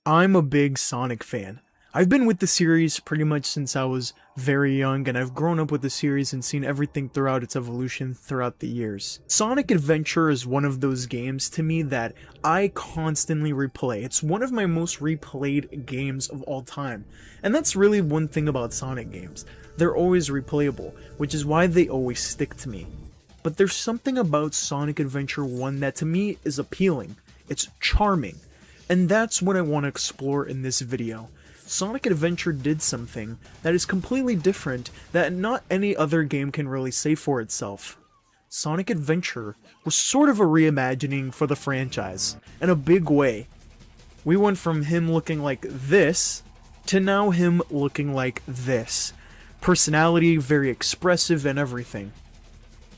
I'm a big Sonic fan. I've been with the series pretty much since I was very young, and I've grown up with the series and seen everything throughout its evolution throughout the years. Sonic Adventure is one of those games to me that I constantly replay. It's one of my most replayed games of all time. And that's really one thing about Sonic games. They're always replayable, which is why they always stick to me. But there's something about Sonic Adventure 1 that to me is appealing. It's charming. And that's what I want to explore in this video. Sonic Adventure did something that is completely different that not any other game can really say for itself. Sonic Adventure was sort of a reimagining for the franchise, in a big way. We went from him looking like this, to now him looking like this. Personality, very expressive and everything.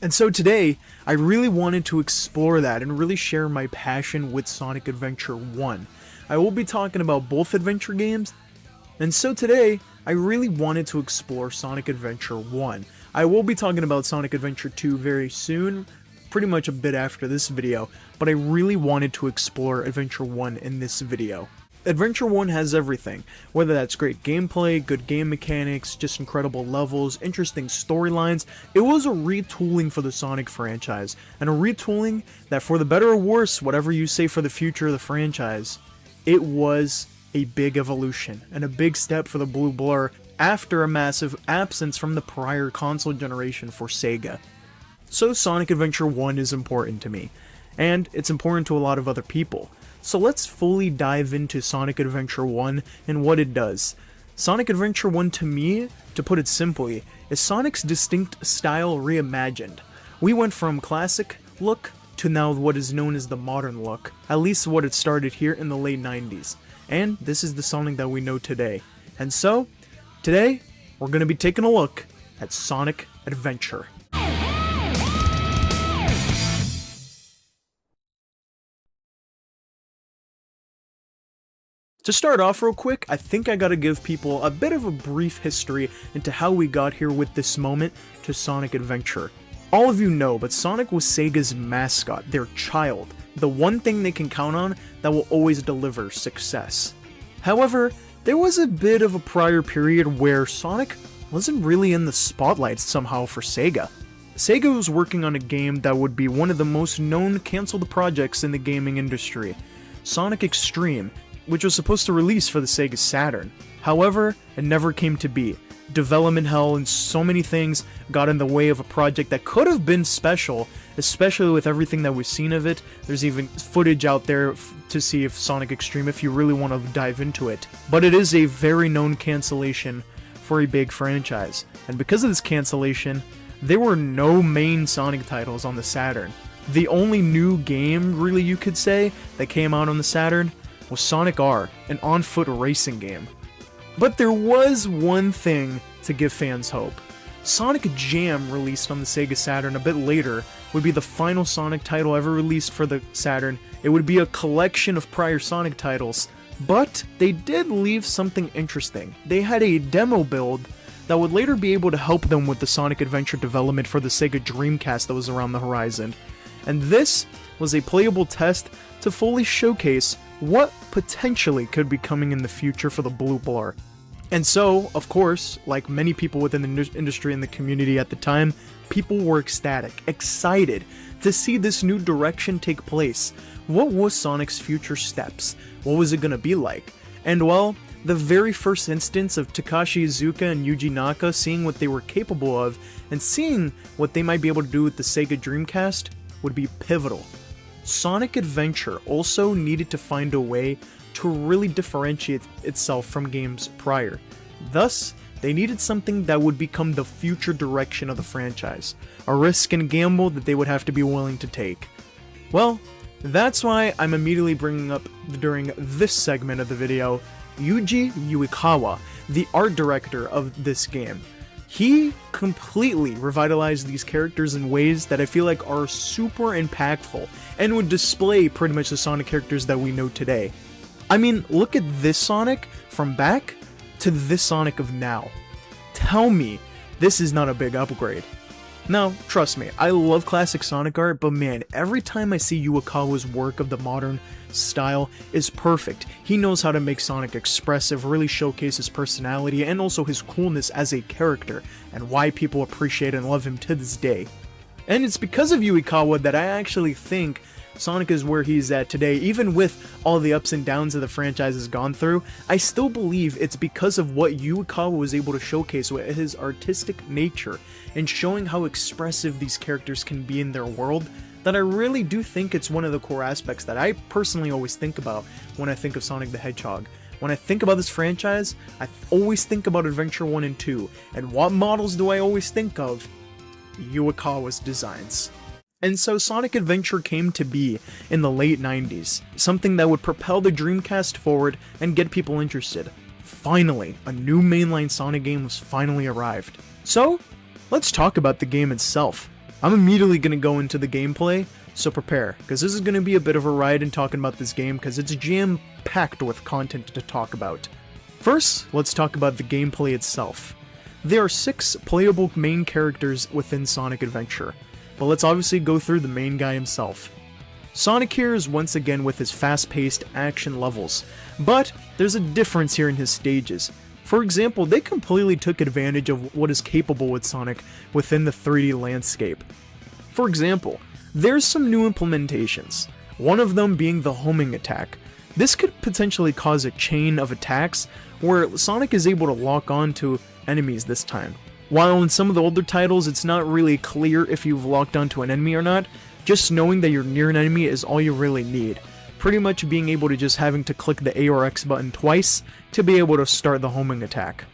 And so today, I really wanted to explore that and really share my passion with Sonic Adventure 1. I will be talking about both adventure games, and so today, I really wanted to explore Sonic Adventure 1. I will be talking about Sonic Adventure 2 very soon, pretty much a bit after this video, but I really wanted to explore Adventure 1 in this video. Adventure 1 has everything, whether that's great gameplay, good game mechanics, just incredible levels, interesting storylines. It was a retooling for the Sonic franchise, and a retooling that, for the better or worse, whatever you say for the future of the franchise, it was a big evolution, and a big step for the Blue Blur after a massive absence from the prior console generation for Sega. So Sonic Adventure 1 is important to me, and it's important to a lot of other people. So let's fully dive into Sonic Adventure 1 and what it does. Sonic Adventure 1 to me, to put it simply, is Sonic's distinct style reimagined. We went from classic look to now what is known as the modern look, at least what it started here in the late 90s. And this is the Sonic that we know today. And so, today, we're going to be taking a look at Sonic Adventure. To start off real quick, I think I gotta give people a bit of a brief history into how we got here with this moment to Sonic Adventure. All of you know, but Sonic was Sega's mascot, their child, the one thing they can count on that will always deliver success. However, there was a bit of a prior period where Sonic wasn't really in the spotlight somehow for Sega. Sega was working on a game that would be one of the most known canceled projects in the gaming industry, Sonic Extreme, which was supposed to release for the Sega Saturn. However, it never came to be. Development hell and so many things got in the way of a project that could have been special, especially with everything that we've seen of it. There's even footage out there to see if Sonic Extreme if you really want to dive into it. But it is a very known cancellation for a big franchise. And because of this cancellation, there were no main Sonic titles on the Saturn. The only new game, really you could say, that came out on the Saturn was Sonic R, an on-foot racing game. But there was one thing to give fans hope. Sonic Jam, released on the Sega Saturn a bit later, would be the final Sonic title ever released for the Saturn. It would be a collection of prior Sonic titles, but they did leave something interesting. They had a demo build that would later be able to help them with the Sonic Adventure development for the Sega Dreamcast that was around the horizon. And this was a playable test to fully showcase what potentially could be coming in the future for the Blue Blur. And so, of course, like many people within the industry and the community at the time, people were ecstatic, excited to see this new direction take place. What was Sonic's future steps? What was it gonna be like? And well, the very first instance of Takashi Iizuka and Yuji Naka seeing what they were capable of, and seeing what they might be able to do with the Sega Dreamcast, would be pivotal. Sonic Adventure also needed to find a way to really differentiate itself from games prior. Thus, they needed something that would become the future direction of the franchise, a risk and gamble that they would have to be willing to take. Well, that's why I'm immediately bringing up, during this segment of the video, Yuji Uekawa, the art director of this game. He completely revitalized these characters in ways that I feel like are super impactful and would display pretty much the Sonic characters that we know today. I mean, look at this Sonic from back to this Sonic of now. Tell me this is not a big upgrade. Now, trust me, I love classic Sonic art, but man, every time I see Yuakawa's work of the modern style is perfect. He knows how to make Sonic expressive, really showcase his personality, and also his coolness as a character, and why people appreciate and love him to this day. And it's because of Yuakawa that I actually think Sonic is where he's at today. Even with all the ups and downs that the franchise has gone through, I still believe it's because of what Yuakawa was able to showcase with his artistic nature and showing how expressive these characters can be in their world, that I really do think it's one of the core aspects that I personally always think about when I think of Sonic the Hedgehog. When I think about this franchise, I always think about Adventure 1 and 2, and what models do I always think of? Yuakawa's designs. And so Sonic Adventure came to be in the late 90s, something that would propel the Dreamcast forward and get people interested. Finally, a new mainline Sonic game was finally arrived. So, let's talk about the game itself. I'm immediately going to go into the gameplay, so prepare, because this is going to be a bit of a ride in talking about this game, because it's jam-packed with content to talk about. First, let's talk about the gameplay itself. There are 6 playable main characters within Sonic Adventure, but let's obviously go through the main guy himself. Sonic here is once again with his fast-paced action levels, but there's a difference here in his stages. For example, they completely took advantage of what is capable with Sonic within the 3D landscape. For example, there's some new implementations, one of them being the homing attack. This could potentially cause a chain of attacks where Sonic is able to lock on to enemies this time. While in some of the older titles it's not really clear if you've locked onto an enemy or not, just knowing that you're near an enemy is all you really need. Pretty much being able to just having to click the A or X button twice to be able to start the homing attack.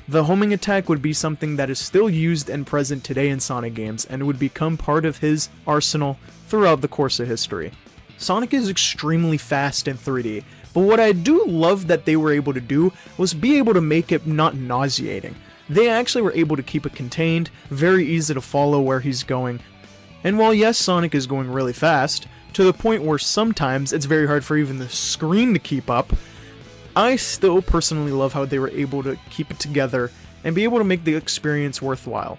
The homing attack would be something that is still used and present today in Sonic games and would become part of his arsenal throughout the course of history. Sonic is extremely fast in 3D, but what I do love that they were able to do was be able to make it not nauseating. They actually were able to keep it contained, very easy to follow where he's going. And while yes, Sonic is going really fast, to the point where sometimes it's very hard for even the screen to keep up, I still personally love how they were able to keep it together and be able to make the experience worthwhile.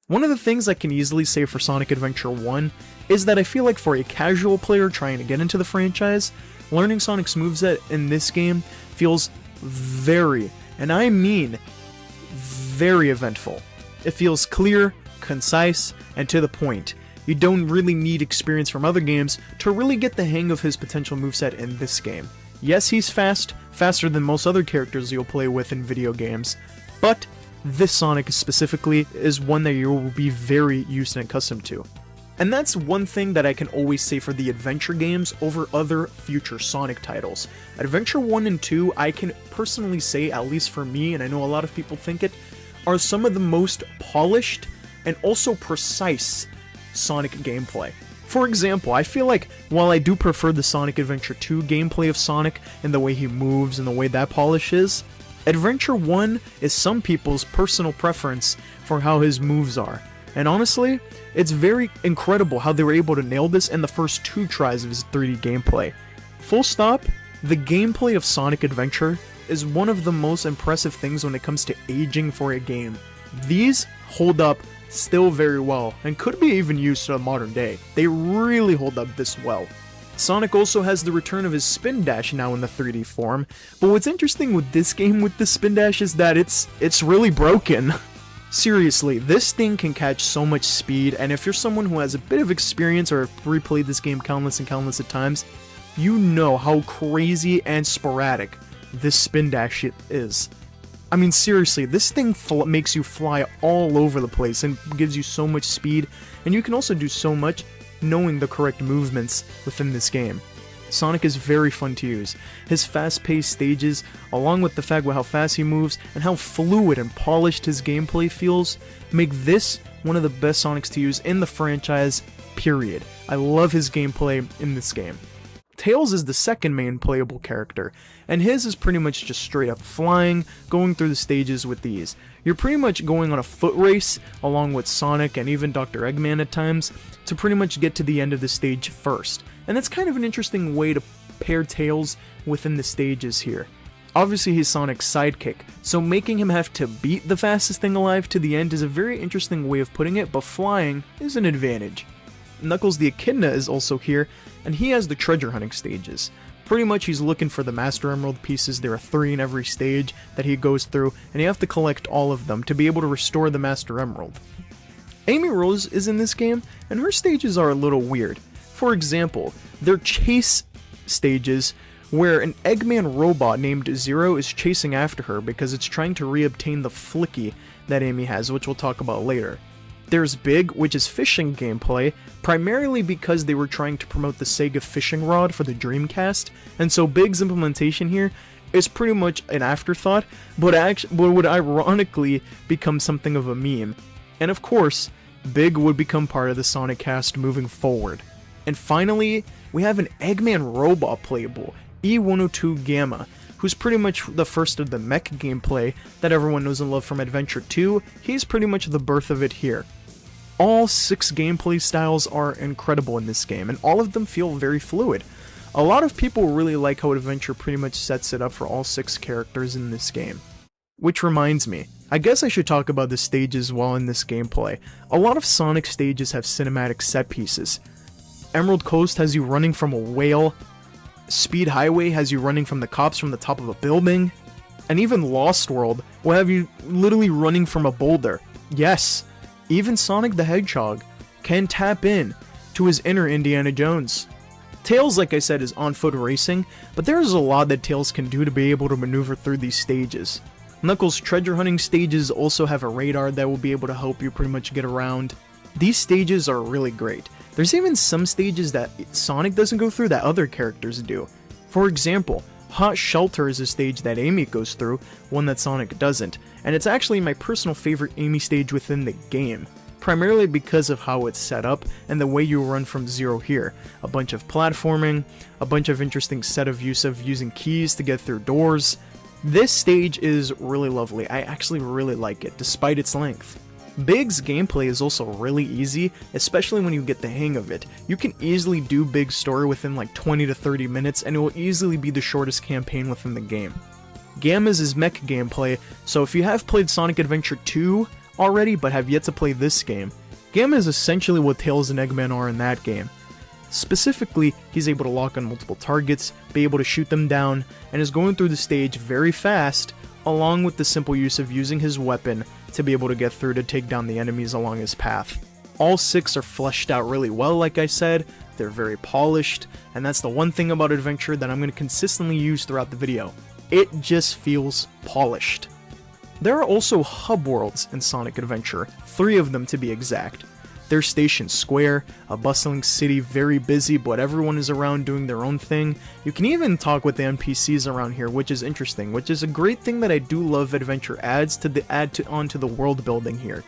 One of the things I can easily say for Sonic Adventure 1 is that I feel like for a casual player trying to get into the franchise, learning Sonic's moveset in this game feels very, and I mean very eventful. It feels clear, concise, and to the point. You don't really need experience from other games to really get the hang of his potential moveset in this game. Yes, he's fast, faster than most other characters you'll play with in video games, but this Sonic specifically is one that you will be very used and accustomed to. And that's one thing that I can always say for the adventure games over other future Sonic titles. Adventure 1 and 2, I can personally say, at least for me, and I know a lot of people think it, are some of the most polished and also precise Sonic gameplay. For example, I feel like while I do prefer the Sonic Adventure 2 gameplay of Sonic and the way he moves and the way that polish is, Adventure 1 is some people's personal preference for how his moves are. And honestly, it's very incredible how they were able to nail this in the first 2 tries of his 3D gameplay. Full stop, the gameplay of Sonic Adventure is one of the most impressive things when it comes to aging for a game. These hold up still very well, and could be even used to a modern day. They really hold up this well. Sonic also has the return of his spin dash now in the 3D form, but what's interesting with this game with the spin dash is that it's really broken. Seriously, this thing can catch so much speed, and if you're someone who has a bit of experience or have replayed this game countless and countless of times, you know how crazy and sporadic this spin dash is. I mean, seriously, this thing makes you fly all over the place and gives you so much speed, and you can also do so much knowing the correct movements within this game. Sonic is very fun to use. His fast-paced stages, along with the fact of how fast he moves and how fluid and polished his gameplay feels, make this one of the best Sonics to use in the franchise, period. I love his gameplay in this game. Tails is the second main playable character, and his is pretty much just straight up flying, going through the stages with ease. You're pretty much going on a foot race, along with Sonic and even Dr. Eggman at times, to pretty much get to the end of the stage first. And that's kind of an interesting way to pair Tails within the stages here. Obviously he's Sonic's sidekick, so making him have to beat the fastest thing alive to the end is a very interesting way of putting it, but flying is an advantage. Knuckles the Echidna is also here, and he has the treasure hunting stages. Pretty much he's looking for the Master Emerald pieces. There are 3 in every stage that he goes through, and you have to collect all of them to be able to restore the Master Emerald. Amy Rose is in this game, and her stages are a little weird. For example, they're chase stages where an Eggman robot named Zero is chasing after her because it's trying to reobtain the Flicky that Amy has, which we'll talk about later. There's Big, which is fishing gameplay, primarily because they were trying to promote the Sega fishing rod for the Dreamcast, and so Big's implementation here is pretty much an afterthought, but would ironically become something of a meme. And of course, Big would become part of the Sonic cast moving forward. And finally, we have an Eggman robot playable, E102 Gamma, who's pretty much the first of the mech gameplay that everyone knows and loves from Adventure 2. He's pretty much the birth of it here. All 6 gameplay styles are incredible in this game, and all of them feel very fluid. A lot of people really like how Adventure pretty much sets it up for all 6 characters in this game. Which reminds me, I guess I should talk about the stages while in this gameplay. A lot of Sonic stages have cinematic set pieces. Emerald Coast has you running from a whale, Speed Highway has you running from the cops from the top of a building, and even Lost World will have you literally running from a boulder. Yes, even Sonic the Hedgehog can tap in to his inner Indiana Jones. Tails, like I said, is on-foot racing, but there's a lot that Tails can do to be able to maneuver through these stages. Knuckles' treasure hunting stages also have a radar that will be able to help you pretty much get around. These stages are really great. There's even some stages that Sonic doesn't go through that other characters do. For example, Hot Shelter is a stage that Amy goes through, one that Sonic doesn't, and it's actually my personal favorite Amy stage within the game, primarily because of how it's set up and the way you run from zero here. A bunch of platforming, a bunch of interesting set of use of using keys to get through doors. This stage is really lovely. I actually really like it, despite its length. Big's gameplay is also really easy, especially when you get the hang of it. You can easily do Big's story within like 20 to 30 minutes, and it will easily be the shortest campaign within the game. Gamma's is mech gameplay, so if you have played Sonic Adventure 2 already but have yet to play this game, Gamma is essentially what Tails and Eggman are in that game. Specifically, he's able to lock on multiple targets, be able to shoot them down, and is going through the stage very fast, along with the simple use of using his weapon to be able to get through to take down the enemies along his path. All 6 are fleshed out really well, like I said, they're very polished, and that's the one thing about Adventure that I'm going to consistently use throughout the video. It just feels polished. There are also hub worlds in Sonic Adventure, 3 of them to be exact. There's Station Square, a bustling city, very busy, but everyone is around doing their own thing. You can even talk with the NPCs around here, which is interesting, which is a great thing that I do love Adventure adds to onto the world building here.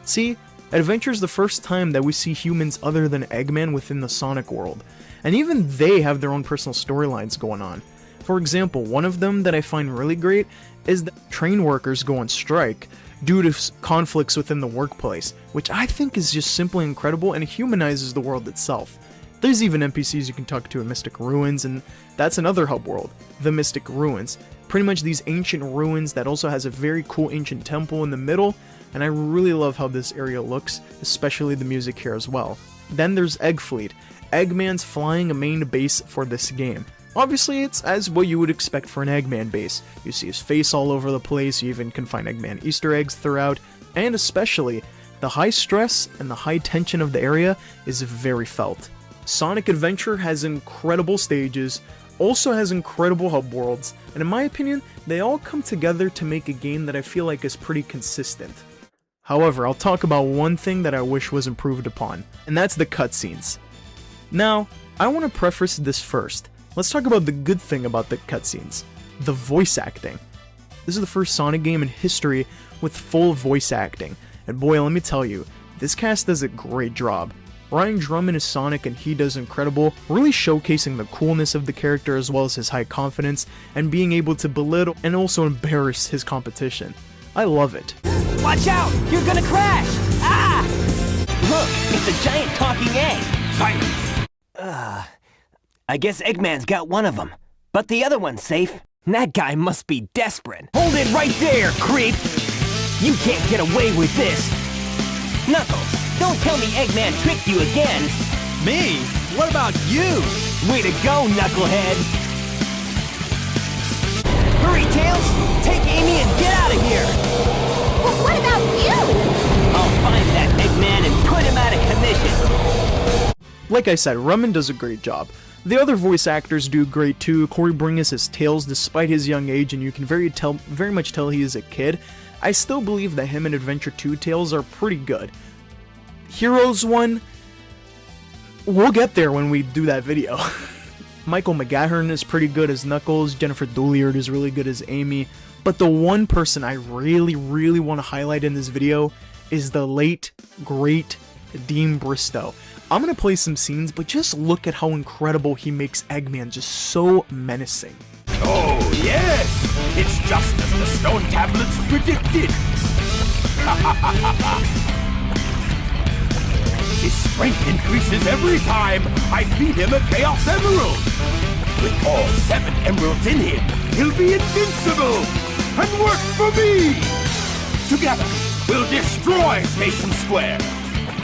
See, Adventure is the first time that we see humans other than Eggman within the Sonic world, and even they have their own personal storylines going on. For example, one of them that I find really great is that train workers go on strike due to conflicts within the workplace, which I think is just simply incredible and humanizes the world itself. There's even NPCs you can talk to in Mystic Ruins, and that's another hub world, the Mystic Ruins. Pretty much these ancient ruins that also has a very cool ancient temple in the middle, and I really love how this area looks, especially the music here as well. Then there's Egg Fleet, Eggman's flying a main base for this game. Obviously, it's as what you would expect for an Eggman base. You see his face all over the place, you even can find Eggman Easter eggs throughout, and especially, the high stress and the high tension of the area is very felt. Sonic Adventure has incredible stages, also has incredible hub worlds, and in my opinion, they all come together to make a game that I feel like is pretty consistent. However, I'll talk about one thing that I wish was improved upon, and that's the cutscenes. Now, I want to preface this first. Let's talk about the good thing about the cutscenes, the voice acting. This is the first Sonic game in history with full voice acting, and boy, let me tell you, this cast does a great job. Ryan Drummond is Sonic and he does incredible, really showcasing the coolness of the character as well as his high confidence, and being able to belittle and also embarrass his competition. I love it. Watch out! You're gonna crash! Ah! Look, it's a giant talking egg! Silence! I guess Eggman's got one of them, but the other one's safe. That guy must be desperate. Hold it right there, creep! You can't get away with this! Knuckles, don't tell me Eggman tricked you again! Me? What about you? Way to go, Knucklehead! Hurry, Tails! Take Amy and get out of here! But what about you? I'll find that Eggman and put him out of commission! Like I said, Rumman does a great job. The other voice actors do great too. Corey Bringus as Tails despite his young age, and you can very much tell he is a kid. I still believe that him and Adventure 2 Tails are pretty good. Heroes 1, we'll get there when we do that video. Michael McGahern is pretty good as Knuckles, Jennifer Dooleyard is really good as Amy, but the one person I really want to highlight in this video is the late, great Dean Bristow. I'm gonna play some scenes, but just look at how incredible he makes Eggman just so menacing. Oh, yes! It's just as the stone tablets predicted! His strength increases every time I feed him a Chaos Emerald! With all 7 emeralds in him, he'll be invincible! And work for me! Together, we'll destroy Station Square!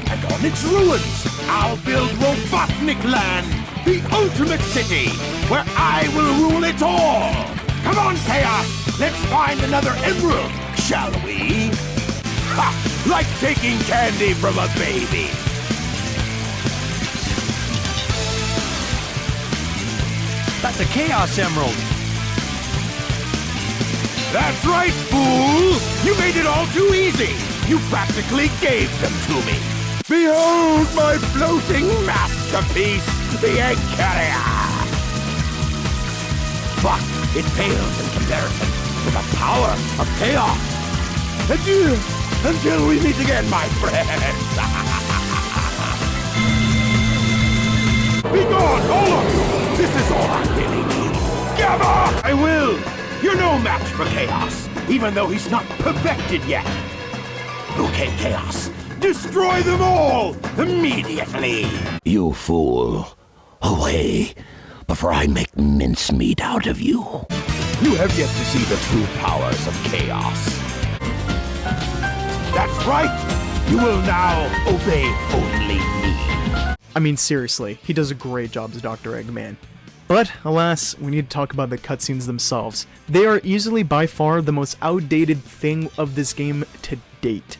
And on its ruins, I'll build Robotnik Land, the ultimate city, where I will rule it all! Come on, Chaos! Let's find another emerald, shall we? Ha! Like taking candy from a baby! That's a Chaos Emerald. That's right, fool! You made it all too easy! You practically gave them to me! Behold my floating masterpiece, the Egg Carrier! But it pales in comparison to the power of chaos. Adieu, until we meet again, my friends! Be gone, all of you! This is all I really need. Gamma! I will! You're no match for Chaos, even though he's not perfected yet. Okay, Chaos. Destroy them all! Immediately! You fool. Away, before I make mincemeat out of you. You have yet to see the true powers of chaos. That's right! You will now obey only me. I mean, seriously, he does a great job as Dr. Eggman. But, alas, we need to talk about the cutscenes themselves. They are easily by far the most outdated thing of this game to date.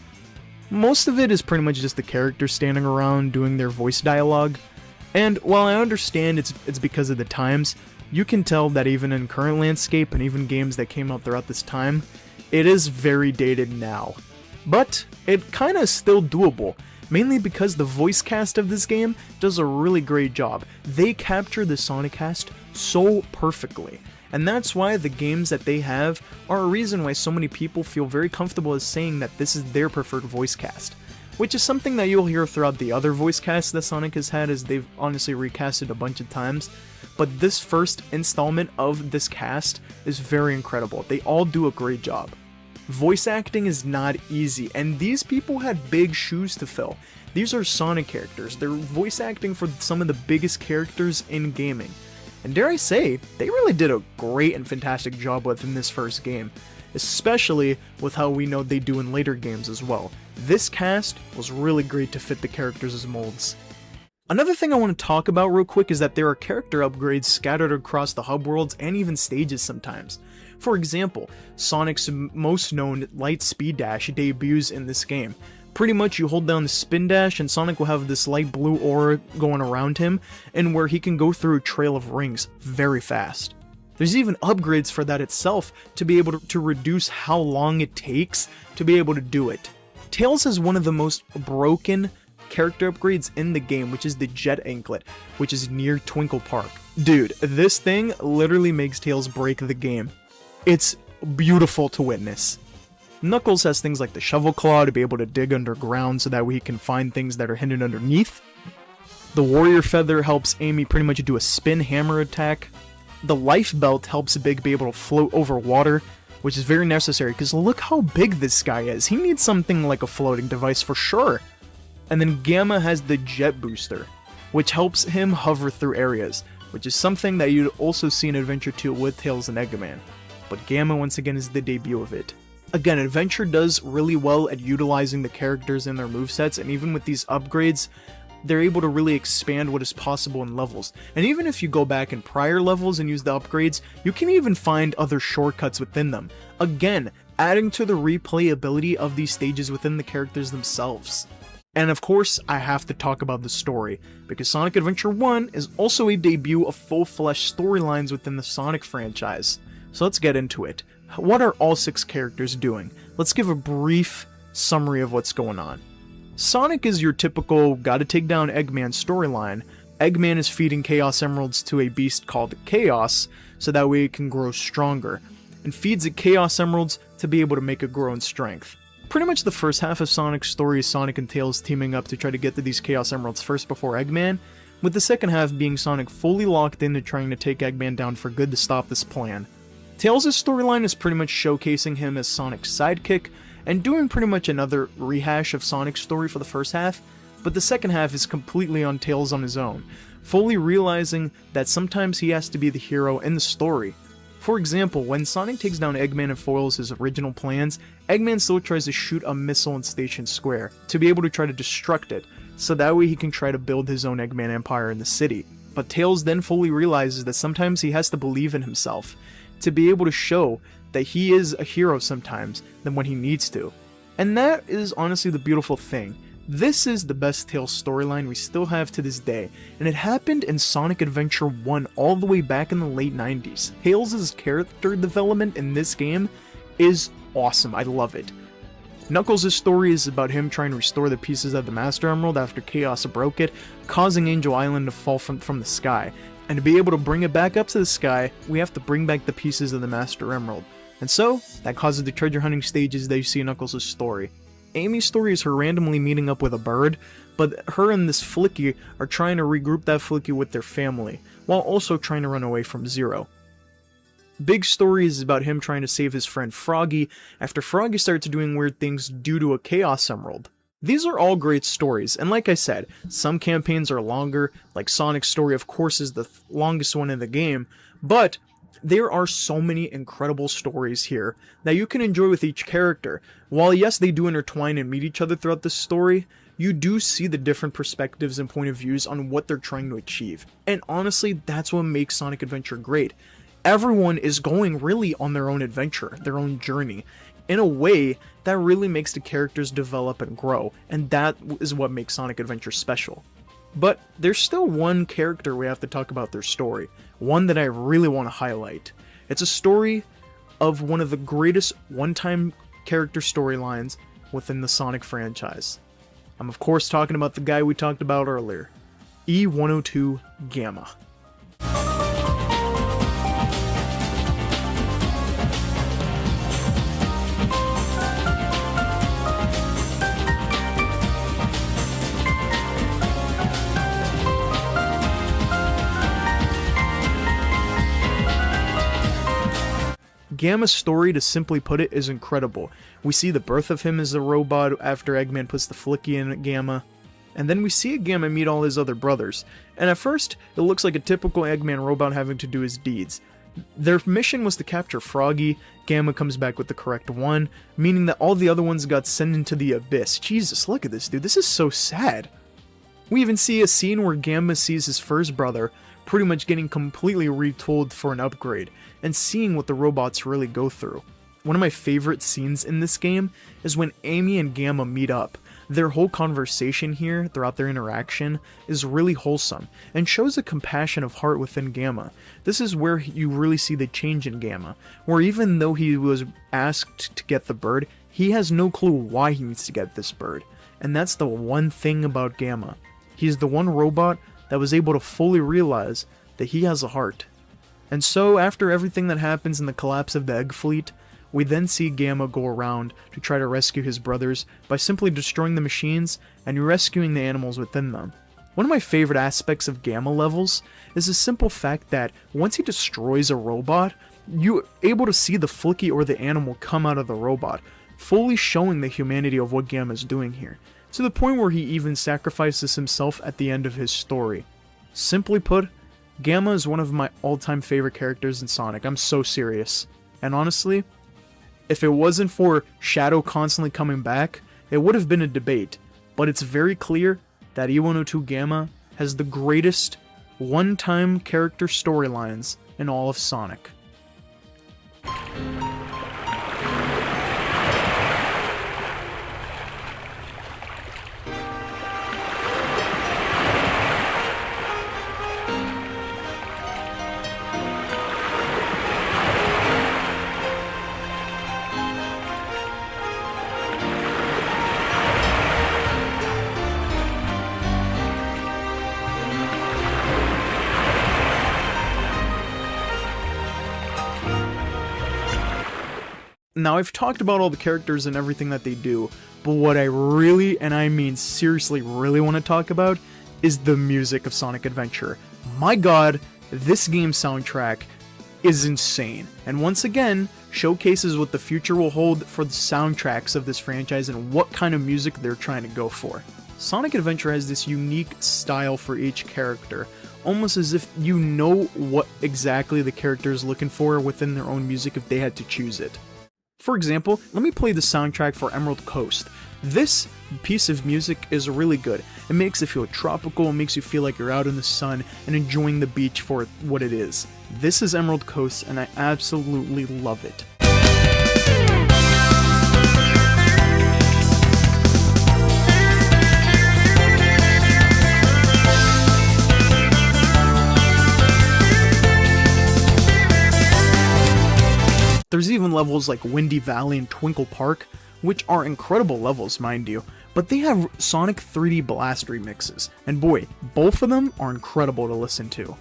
Most of it is pretty much just the characters standing around doing their voice dialogue, and while I understand it's because of the times, you can tell that even in current landscape and even games that came out throughout this time, it is very dated now. But it kinda is still doable, mainly because the voice cast of this game does a really great job. They capture the Sonic cast so perfectly. And that's why the games that they have are a reason why so many people feel very comfortable as saying that this is their preferred voice cast. Which is something that you'll hear throughout the other voice casts that Sonic has had, as they've honestly recasted a bunch of times. But this first installment of this cast is very incredible. They all do a great job. Voice acting is not easy, and these people had big shoes to fill. These are Sonic characters. They're voice acting for some of the biggest characters in gaming. And dare I say, they really did a great and fantastic job within this first game, especially with how we know they do in later games as well. This cast was really great to fit the characters as molds. Another thing I want to talk about real quick is that there are character upgrades scattered across the hub worlds and even stages sometimes. For example, Sonic's most known light speed dash debuts in this game. Pretty much you hold down the spin dash and Sonic will have this light blue aura going around him, and where he can go through a trail of rings very fast. There's even upgrades for that itself to be able to reduce how long it takes to be able to do it. Tails has one of the most broken character upgrades in the game, which is the Jet Anklet, which is near Twinkle Park. Dude, this thing literally makes Tails break the game. It's beautiful to witness. Knuckles has things like the Shovel Claw to be able to dig underground so that we can find things that are hidden underneath. The Warrior Feather helps Amy pretty much do a spin hammer attack. The Life Belt helps Big be able to float over water, which is very necessary because look how big this guy is. He needs something like a floating device for sure. And then Gamma has the Jet Booster, which helps him hover through areas, which is something that you'd also see in Adventure 2 with Tails and Eggman. But Gamma once again is the debut of it. Again, Adventure does really well at utilizing the characters and their movesets, and even with these upgrades, they're able to really expand what is possible in levels. And even if you go back in prior levels and use the upgrades, you can even find other shortcuts within them. Again, adding to the replayability of these stages within the characters themselves. And of course, I have to talk about the story, because Sonic Adventure 1 is also a debut of full-fledged storylines within the Sonic franchise. So let's get into it. What are all 6 characters doing? Let's give a brief summary of what's going on. Sonic is your typical gotta take down Eggman storyline. Eggman is feeding Chaos Emeralds to a beast called Chaos, so that way it can grow stronger, and feeds it Chaos Emeralds to be able to make it grow in strength. Pretty much the first half of Sonic's story is Sonic and Tails teaming up to try to get to these Chaos Emeralds first before Eggman, with the second half being Sonic fully locked into trying to take Eggman down for good to stop this plan. Tails' storyline is pretty much showcasing him as Sonic's sidekick, and doing pretty much another rehash of Sonic's story for the first half, but the second half is completely on Tails on his own, fully realizing that sometimes he has to be the hero in the story. For example, when Sonic takes down Eggman and foils his original plans, Eggman still tries to shoot a missile in Station Square to be able to try to destruct it, so that way he can try to build his own Eggman empire in the city. But Tails then fully realizes that sometimes he has to believe in himself, to be able to show that he is a hero sometimes than when he needs to. And that is honestly the beautiful thing. This is the best Tails storyline we still have to this day, and it happened in Sonic Adventure 1 all the way back in the late 90s. Tails' character development in this game is awesome, I love it. Knuckles' story is about him trying to restore the pieces of the Master Emerald after Chaos broke it, causing Angel Island to fall from the sky. And to be able to bring it back up to the sky, we have to bring back the pieces of the Master Emerald. And so, that causes the treasure hunting stages that you see in Knuckles' story. Amy's story is her randomly meeting up with a bird, but her and this Flicky are trying to regroup that Flicky with their family, while also trying to run away from Zero. Big's story is about him trying to save his friend Froggy after Froggy starts doing weird things due to a Chaos Emerald. These are all great stories, and like I said, some campaigns are longer, like Sonic's story of course is the longest one in the game, but there are so many incredible stories here that you can enjoy with each character. While yes, they do intertwine and meet each other throughout the story, you do see the different perspectives and point of views on what they're trying to achieve. And honestly, that's what makes Sonic Adventure great. Everyone is going really on their own adventure, their own journey, in a way that really makes the characters develop and grow, and that is what makes Sonic Adventure special. But there's still one character we have to talk about their story, one that I really want to highlight. It's a story of one of the greatest one-time character storylines within the Sonic franchise. I'm of course talking about the guy we talked about earlier, E102 Gamma. Gamma's story, to simply put it, is incredible. We see the birth of him as a robot after Eggman puts the Flicky in Gamma, and then we see Gamma meet all his other brothers, and at first, it looks like a typical Eggman robot having to do his deeds. Their mission was to capture Froggy. Gamma comes back with the correct one, meaning that all the other ones got sent into the abyss. Jesus, look at this dude, this is so sad. We even see a scene where Gamma sees his first brother pretty much getting completely retooled for an upgrade, and seeing what the robots really go through. One of my favorite scenes in this game is when Amy and Gamma meet up. Their whole conversation here, throughout their interaction, is really wholesome, and shows a compassion of heart within Gamma. This is where you really see the change in Gamma, where even though he was asked to get the bird, he has no clue why he needs to get this bird. And that's the one thing about Gamma. He's the one robot that was able to fully realize that he has a heart. And so, after everything that happens in the collapse of the Egg Fleet, we then see Gamma go around to try to rescue his brothers by simply destroying the machines and rescuing the animals within them. One of my favorite aspects of Gamma levels is the simple fact that once he destroys a robot, you're able to see the Flicky or the animal come out of the robot, fully showing the humanity of what Gamma is doing here, to the point where he even sacrifices himself at the end of his story. Simply put, Gamma is one of my all-time favorite characters in Sonic. I'm so serious. And honestly, if it wasn't for Shadow constantly coming back, it would have been a debate. But it's very clear that E102 Gamma has the greatest one-time character storylines in all of Sonic. Now, I've talked about all the characters and everything that they do, but what I really, and I mean seriously really want to talk about is the music of Sonic Adventure. My god, this game soundtrack is insane, and once again, showcases what the future will hold for the soundtracks of this franchise and what kind of music they're trying to go for. Sonic Adventure has this unique style for each character, almost as if you know what exactly the character is looking for within their own music if they had to choose it. For example, let me play the soundtrack for Emerald Coast. This piece of music is really good. It makes it feel tropical, it makes you feel like you're out in the sun and enjoying the beach for what it is. This is Emerald Coast and I absolutely love it. There's even levels like Windy Valley and Twinkle Park, which are incredible levels, mind you, but they have Sonic 3D Blast remixes, and boy, both of them are incredible to listen to.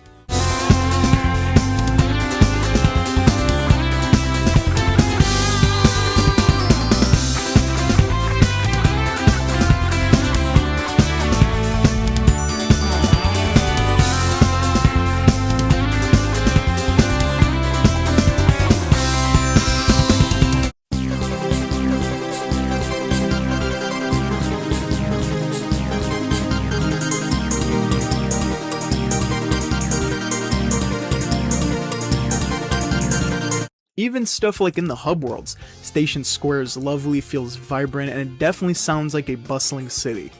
Even stuff like in the hub worlds, Station Square is lovely, feels vibrant, and it definitely sounds like a bustling city.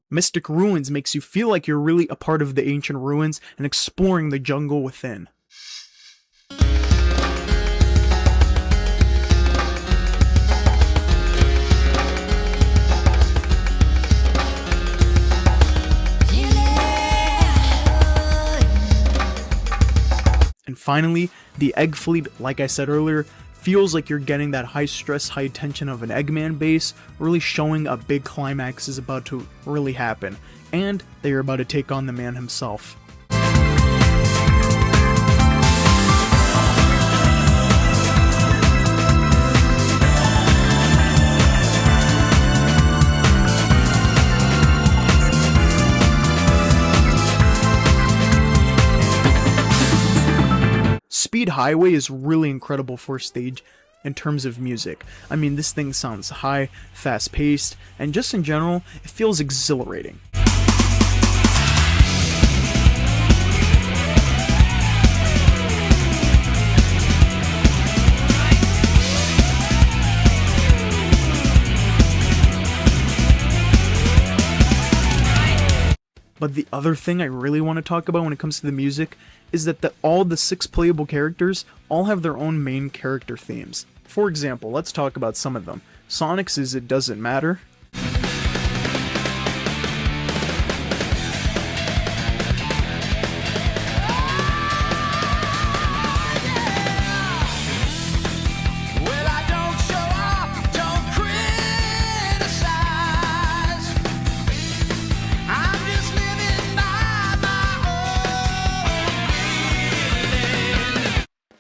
Mystic Ruins makes you feel like you're really a part of the ancient ruins and exploring the jungle within. And finally, the Egg Fleet, like I said earlier, feels like you're getting that high stress, high tension of an Eggman base, really showing a big climax is about to really happen, and they are about to take on the man himself. Speed Highway is really incredible for a stage in terms of music. I mean, this thing sounds high, fast-paced, and just in general, it feels exhilarating. But the other thing I really want to talk about when it comes to the music is that all the 6 playable characters all have their own main character themes. For example, let's talk about some of them. Sonic's is It Doesn't Matter.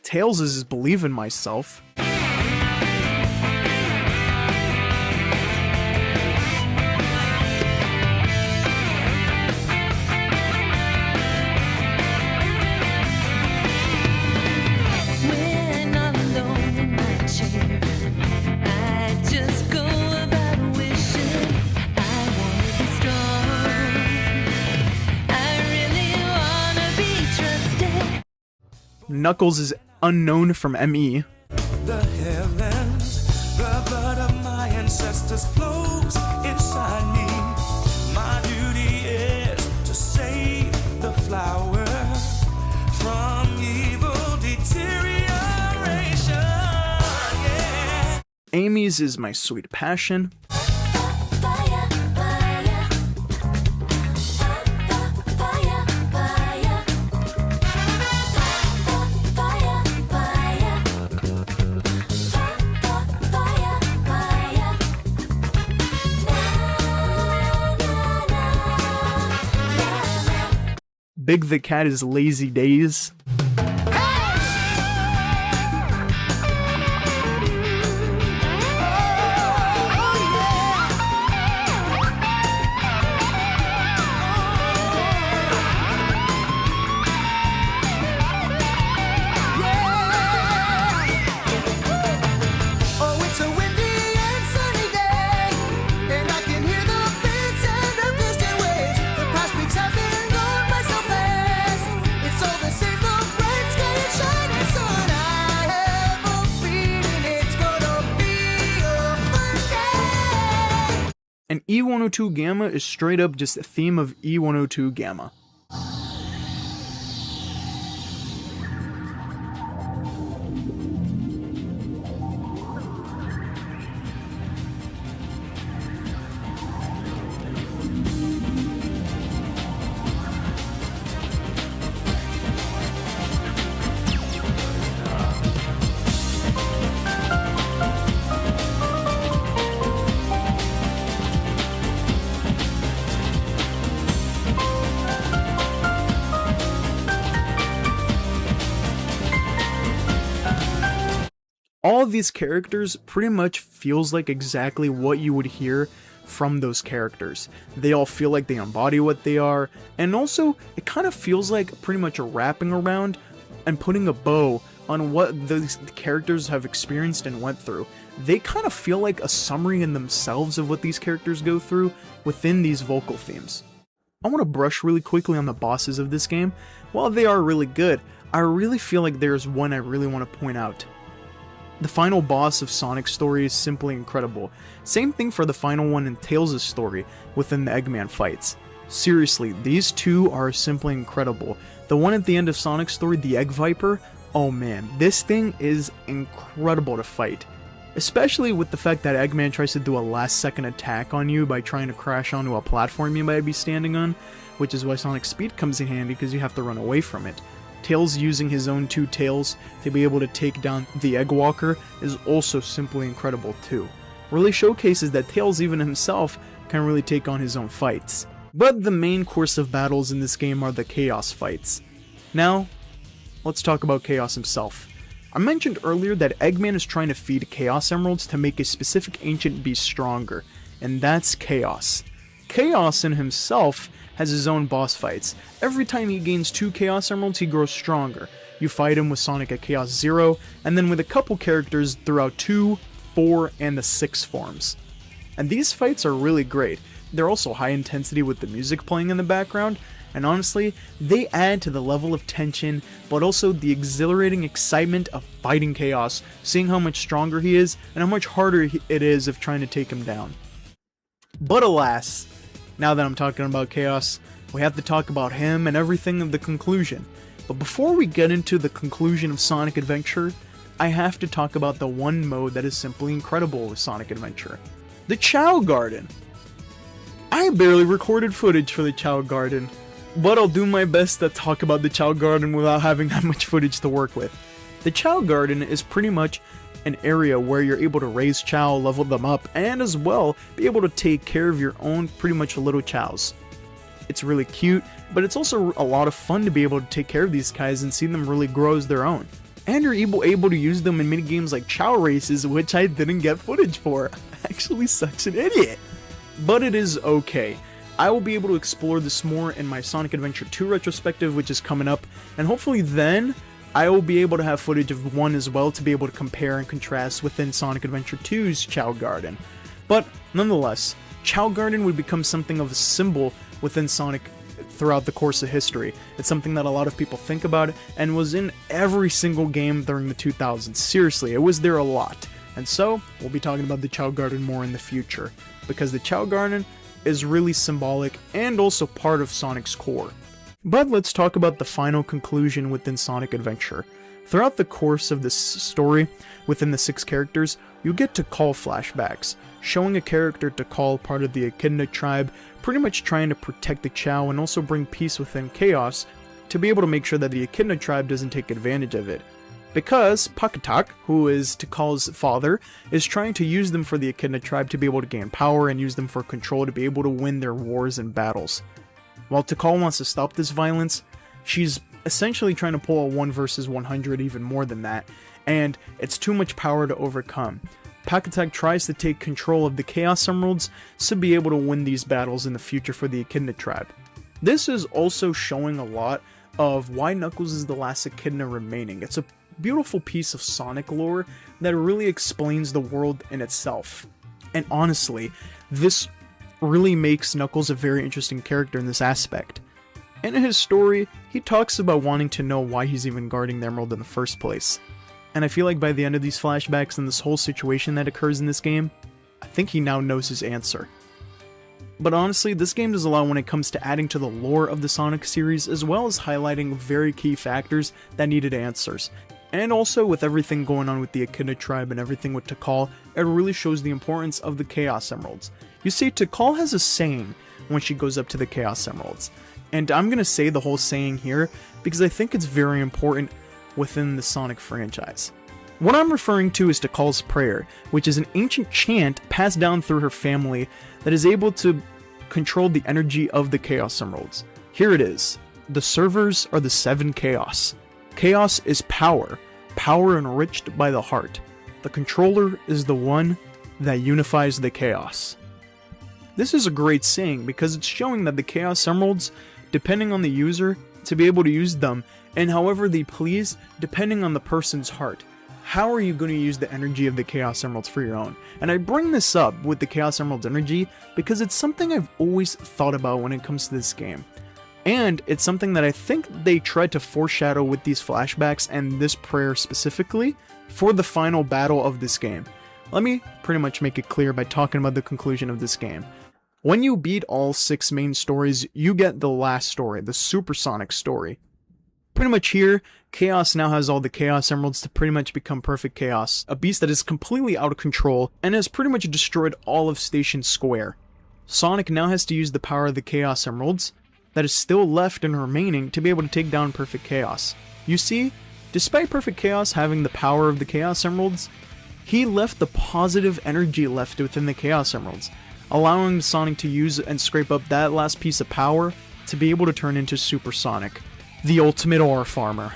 Tails is Believe in Myself. Knuckles is unknown from ME. The heavens, the blood of my ancestors flows inside me. My duty is to save the flower from evil deterioration. Yeah. Amy's is my sweet passion. Big the Cat is Lazy Days. Oh, it's a windy and sunny day, and I can hear the beat sound of distant waves. The past weeks have been gone by so fast. It's all the same, the bright sky and shining sun. I have a feeling it's gonna be a fun day. And E102 Gamma is straight up just a theme of E102 Gamma. All of these characters pretty much feels like exactly what you would hear from those characters. They all feel like they embody what they are, and also it kind of feels like pretty much wrapping around and putting a bow on what those characters have experienced and went through. They kind of feel like a summary in themselves of what these characters go through within these vocal themes. I want to brush really quickly on the bosses of this game. While they are really good, I really feel like there's one I really want to point out. The final boss of Sonic's story is simply incredible. Same thing for the final one in Tails' story within the Eggman fights. Seriously, these two are simply incredible. The one at the end of Sonic's story, the Egg Viper, oh man, this thing is incredible to fight. Especially with the fact that Eggman tries to do a last second attack on you by trying to crash onto a platform you might be standing on, which is why Sonic's speed comes in handy because you have to run away from it. Tails using his own two tails to be able to take down the Egg Walker is also simply incredible too. Really showcases that Tails even himself can really take on his own fights. But the main course of battles in this game are the Chaos fights. Now, let's talk about Chaos himself. I mentioned earlier that Eggman is trying to feed Chaos Emeralds to make a specific ancient beast stronger, and that's Chaos. Chaos in himself has his own boss fights. Every time he gains 2 Chaos Emeralds, he grows stronger. You fight him with Sonic at Chaos 0, and then with a couple characters throughout 2, 4, and the 6 forms. And these fights are really great. They're also high intensity with the music playing in the background, and honestly, they add to the level of tension, but also the exhilarating excitement of fighting Chaos, seeing how much stronger he is, and how much harder it is of trying to take him down. But alas, now that I'm talking about Chaos, we have to talk about him and everything of the conclusion. But before we get into the conclusion of Sonic Adventure, I have to talk about the one mode that is simply incredible with Sonic Adventure. The Chao Garden. I barely recorded footage for the Chao Garden, but I'll do my best to talk about the Chao Garden without having that much footage to work with. The Chao Garden is pretty much an area where you're able to raise Chao, level them up, and as well be able to take care of your own pretty much little Chaos. It's really cute, but it's also a lot of fun to be able to take care of these guys and see them really grow as their own. And you're able to use them in minigames like Chao races, which I didn't get footage for. Actually such an idiot. But it is okay. I will be able to explore this more in my Sonic Adventure 2 retrospective, which is coming up, and hopefully then I will be able to have footage of 1 as well to be able to compare and contrast within Sonic Adventure 2's Chao Garden. But nonetheless, Chao Garden would become something of a symbol within Sonic throughout the course of history. It's something that a lot of people think about and was in every single game during the 2000s. Seriously, it was there a lot. And so, we'll be talking about the Chao Garden more in the future, because the Chao Garden is really symbolic and also part of Sonic's core. But let's talk about the final conclusion within Sonic Adventure. Throughout the course of this story, within the 6 characters, you get Tikal flashbacks, showing a character Tikal, part of the Echidna tribe, pretty much trying to protect the Chao and also bring peace within chaos to be able to make sure that the Echidna tribe doesn't take advantage of it. Because Pekatronix, who is Tikal's father, is trying to use them for the Echidna tribe to be able to gain power and use them for control to be able to win their wars and battles. While Tikal wants to stop this violence, she's essentially trying to pull a 1 versus 100, even more than that, and it's too much power to overcome. Pekatronix tries to take control of the Chaos Emeralds to be able to win these battles in the future for the Echidna tribe. This is also showing a lot of why Knuckles is the last Echidna remaining. It's a beautiful piece of Sonic lore that really explains the world in itself. And honestly, this really makes Knuckles a very interesting character in this aspect. In his story, he talks about wanting to know why he's even guarding the Emerald in the first place. And I feel like by the end of these flashbacks and this whole situation that occurs in this game, I think he now knows his answer. But honestly, this game does a lot when it comes to adding to the lore of the Sonic series, as well as highlighting very key factors that needed answers. And also, with everything going on with the Echidna tribe and everything with Tikal, it really shows the importance of the Chaos Emeralds. You see, Tikal has a saying when she goes up to the Chaos Emeralds. And I'm going to say the whole saying here, because I think it's very important within the Sonic franchise. What I'm referring to is Tikal's Prayer, which is an ancient chant passed down through her family that is able to control the energy of the Chaos Emeralds. Here it is. The servers are the 7 chaos. Chaos is power, power enriched by the heart. The controller is the one that unifies the chaos. This is a great saying because it's showing that the Chaos Emeralds, depending on the user, to be able to use them, and however they please, depending on the person's heart. How are you going to use the energy of the Chaos Emeralds for your own? And I bring this up with the Chaos Emeralds energy because it's something I've always thought about when it comes to this game. And it's something that I think they tried to foreshadow with these flashbacks and this prayer specifically for the final battle of this game. Let me pretty much make it clear by talking about the conclusion of this game. When you beat all 6 main stories, you get the last story, the Supersonic story. Pretty much here, Chaos now has all the Chaos Emeralds to pretty much become Perfect Chaos, a beast that is completely out of control and has pretty much destroyed all of Station Square. Sonic now has to use the power of the Chaos Emeralds that is still left and remaining to be able to take down Perfect Chaos. You see, despite Perfect Chaos having the power of the Chaos Emeralds, he left the positive energy left within the Chaos Emeralds, allowing Sonic to use and scrape up that last piece of power to be able to turn into Supersonic, the ultimate ore farmer.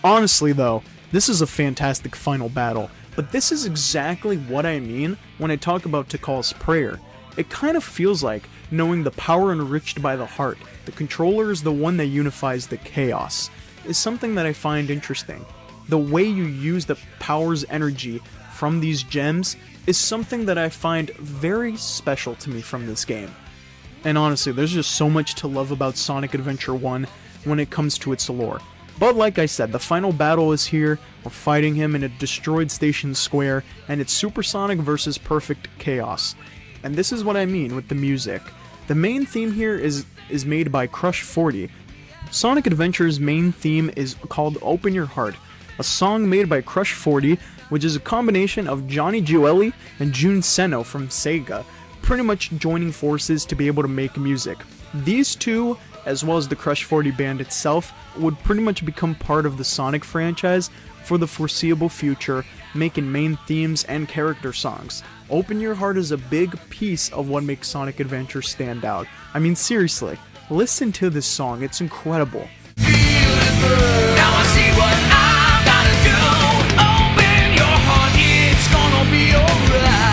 Honestly though, this is a fantastic final battle, but this is exactly what I mean when I talk about Tikal's Prayer. It kind of feels like knowing the power enriched by the heart, the controller is the one that unifies the chaos, is something that I find interesting. The way you use the power's energy from these gems is something that I find very special to me from this game. And honestly, there's just so much to love about Sonic Adventure 1 when it comes to its lore. But like I said, the final battle is here, we're fighting him in a destroyed Station Square, and it's Supersonic versus Perfect Chaos. And this is what I mean with the music. The main theme here is made by Crush 40. Sonic Adventure's main theme is called Open Your Heart, a song made by Crush 40, which is a combination of Johnny Gioeli and Jun Seno from Sega, pretty much joining forces to be able to make music. These two, as well as the Crush 40 band itself, would pretty much become part of the Sonic franchise for the foreseeable future, making main themes and character songs. Open Your Heart is a big piece of what makes Sonic Adventure stand out. I mean, seriously, listen to this song, it's incredible. Now I see what I gotta do. Open your heart, it's gonna be alright.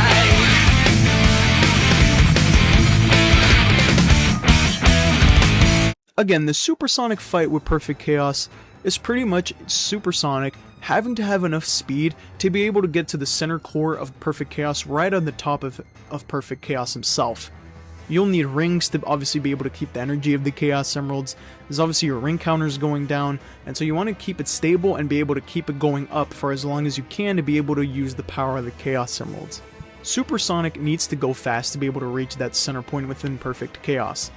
Again, the Supersonic fight with Perfect Chaos is pretty much Supersonic having to have enough speed to be able to get to the center core of Perfect Chaos right on the top of Perfect Chaos himself. You'll need rings to obviously be able to keep the energy of the Chaos Emeralds. There's obviously your ring counters going down, and so you want to keep it stable and be able to keep it going up for as long as you can to be able to use the power of the Chaos Emeralds. Super Sonic needs to go fast to be able to reach that center point within Perfect Chaos.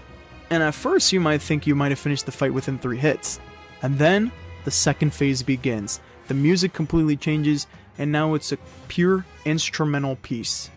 And at first you might think you might have finished the fight within 3 hits. And then, the second phase begins. The music completely changes, and now it's a pure instrumental piece.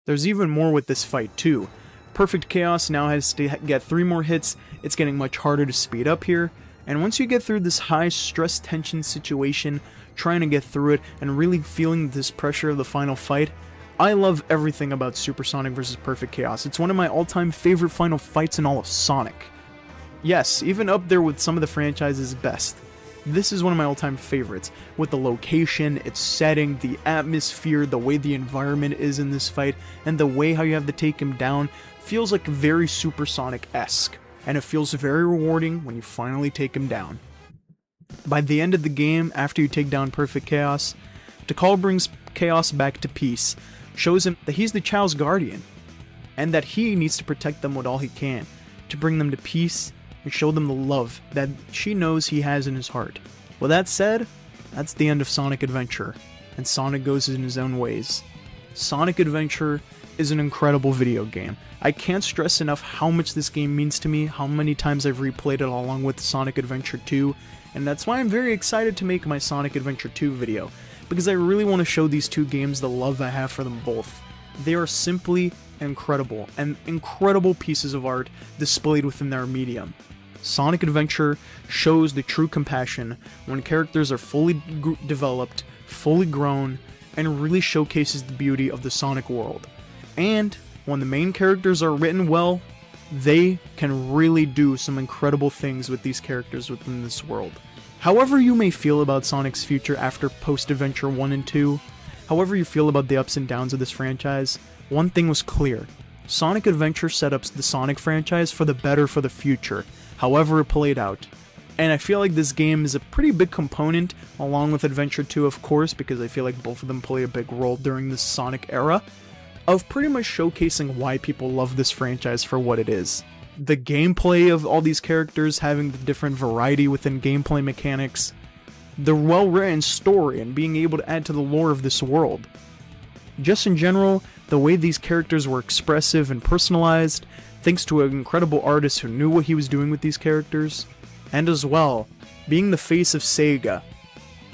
There's even more with this fight too. Perfect Chaos now has to get 3 more hits, it's getting much harder to speed up here, and once you get through this high stress tension situation, trying to get through it and really feeling this pressure of the final fight, I love everything about Super Sonic vs. Perfect Chaos. It's one of my all-time favorite final fights in all of Sonic. Yes, even up there with some of the franchise's best. This is one of my all-time favorites, with the location, its setting, the atmosphere, the way the environment is in this fight, and the way how you have to take him down feels like very Super Sonic-esque, and it feels very rewarding when you finally take him down. By the end of the game, after you take down Perfect Chaos, Tikal brings Chaos back to peace, shows him that he's the Chao's guardian, and that he needs to protect them with all he can, to bring them to peace and show them the love that she knows he has in his heart. With that said, that's the end of Sonic Adventure, and Sonic goes in his own ways. Sonic Adventure is an incredible video game. I can't stress enough how much this game means to me, how many times I've replayed it along with Sonic Adventure 2, and that's why I'm very excited to make my Sonic Adventure 2 video, because I really want to show these 2 games the love I have for them both. They are simply incredible, and incredible pieces of art displayed within their medium. Sonic Adventure shows the true compassion when characters are fully developed, fully grown, and really showcases the beauty of the Sonic world. And when the main characters are written well, they can really do some incredible things with these characters within this world. However you may feel about Sonic's future after post-Adventure 1 and 2, however you feel about the ups and downs of this franchise, one thing was clear. Sonic Adventure set up the Sonic franchise for the better for the future, however it played out. And I feel like this game is a pretty big component, along with Adventure 2 of course, because I feel like both of them play a big role during this Sonic era, of pretty much showcasing why people love this franchise for what it is. The gameplay of all these characters having the different variety within gameplay mechanics, the well-written story and being able to add to the lore of this world. Just in general, the way these characters were expressive and personalized, thanks to an incredible artist who knew what he was doing with these characters, and as well, being the face of Sega,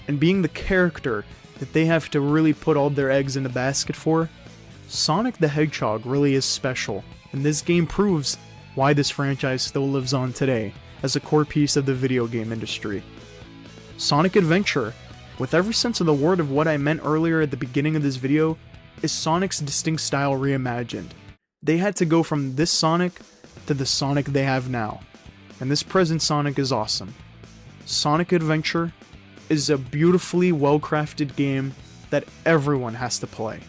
and being the character that they have to really put all their eggs in the basket for, Sonic the Hedgehog really is special, and this game proves why this franchise still lives on today as a core piece of the video game industry. Sonic Adventure, with every sense of the word of what I meant earlier at the beginning of this video, is Sonic's distinct style reimagined. They had to go from this Sonic to the Sonic they have now, and this present Sonic is awesome. Sonic Adventure is a beautifully well-crafted game that everyone has to play.